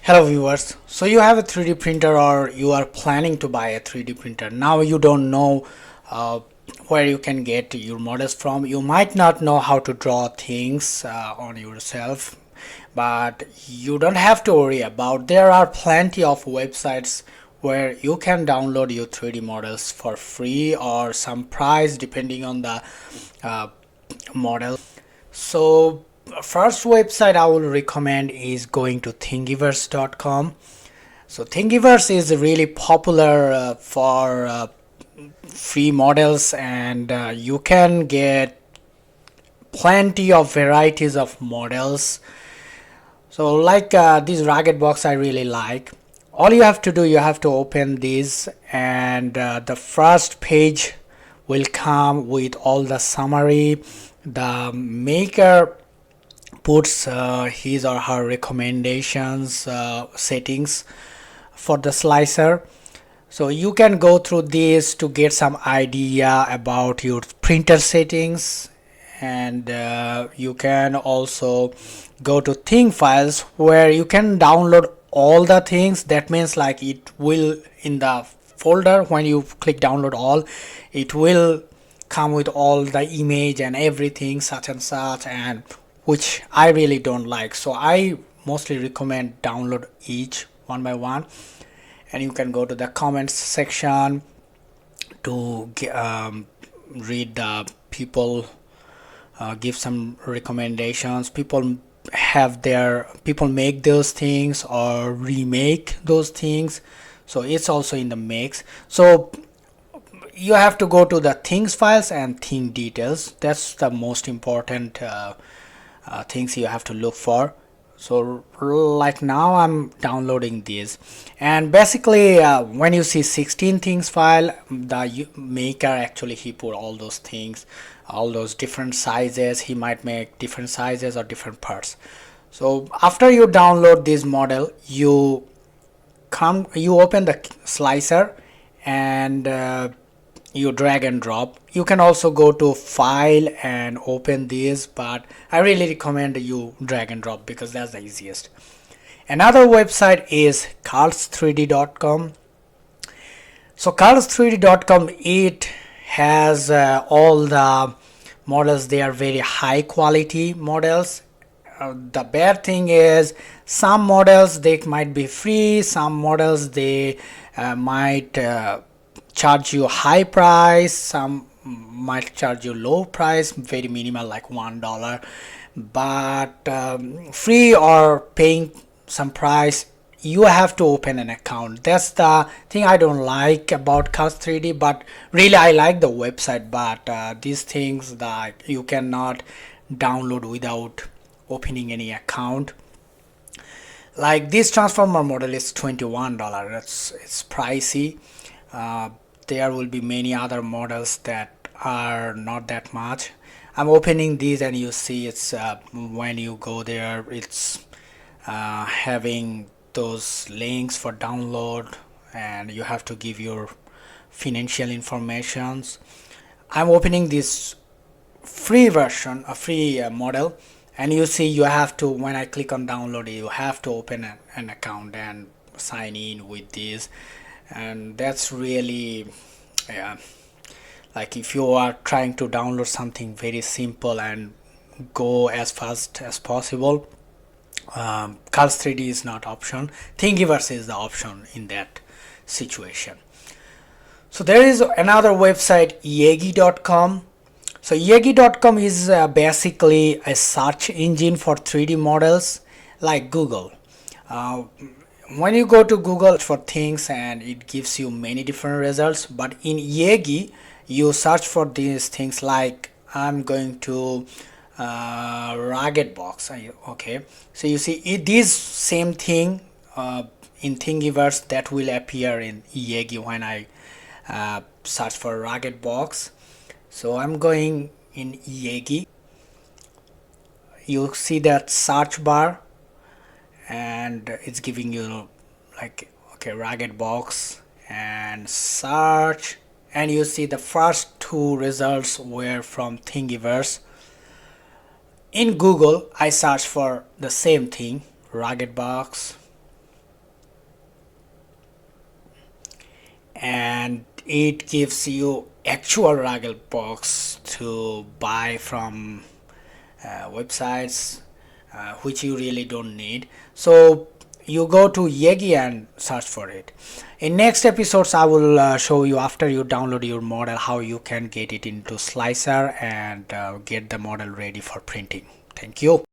Hello viewers, so you have a 3D printer or you are planning to buy a 3D printer. Now you don't know where you can get your models from. You might not know how to draw things on yourself, but you don't have to worry about. There are plenty of websites where you can download your 3D models for free or some price depending on the uh, model. So first website I will recommend is going to thingiverse.com. So Thingiverse is really popular for free models, and you can get plenty of varieties of models. So like this ragged box I really like. All you have to do, you have to open this, and the first page will come with all the summary. The maker puts his or her recommendations settings for the slicer, so you can go through this to get some idea about your printer settings. And you can also go to thing files where you can download all the things. That means like it will in the folder, when you click download all, it will come with all the image and everything such and such, and which I really don't like. So I mostly recommend download each one by one. And you can go to the comments section to read the people give some recommendations. People make those things or remake those things, so it's also in the mix. So you have to go to the things files and thing details. That's the most important things you have to look for. So like now I'm downloading this, and basically when you see 16 things file, the maker actually he put all those things, all those different sizes. He might make different sizes or different parts. So after you download this model, you open the slicer, and you drag and drop. You can also go to file and open this, but I really recommend you drag and drop because that's the easiest. Another website is carls3d.com. So carls3d.com, it has all the models. They are very high quality models. The bad thing is some models they might be free, some models they might charge you high price, some might charge you low price, very minimal like $1. But free or paying some price, you have to open an account. That's the thing I don't like about Cars 3D, but really I like the website. But these things that you cannot download without opening any account. Like this transformer model is $21. It's pricey. There will be many other models that are not that much. I'm opening these, and you see it's when you go there, it's having those links for download, and you have to give your financial informations. I'm opening this free version, a free model, and you see you have to, when I click on download, you have to open an account and sign in with this. And that's really like if you are trying to download something very simple and go as fast as possible, Cars 3D is not option. Thingiverse is the option in that situation. So there is another website, yegi.com. So yegi.com is basically a search engine for 3D models like Google. When you go to Google for things, and it gives you many different results, but in Yegi you search for these things. Like I'm going to ragged box. Okay, so you see this same thing in Thingiverse that will appear in Yegi when I search for ragged box. So I'm going in Yegi. You see that search bar, and it's giving you like, okay, ragged box and search, and you see the first two results were from Thingiverse. In Google I search for the same thing, ragged box, and it gives you actual Ragel box to buy from websites which you really don't need. So you go to Yegi and search for it. In next episodes I will show you, after you download your model, how you can get it into Slicer and get the model ready for printing. Thank you.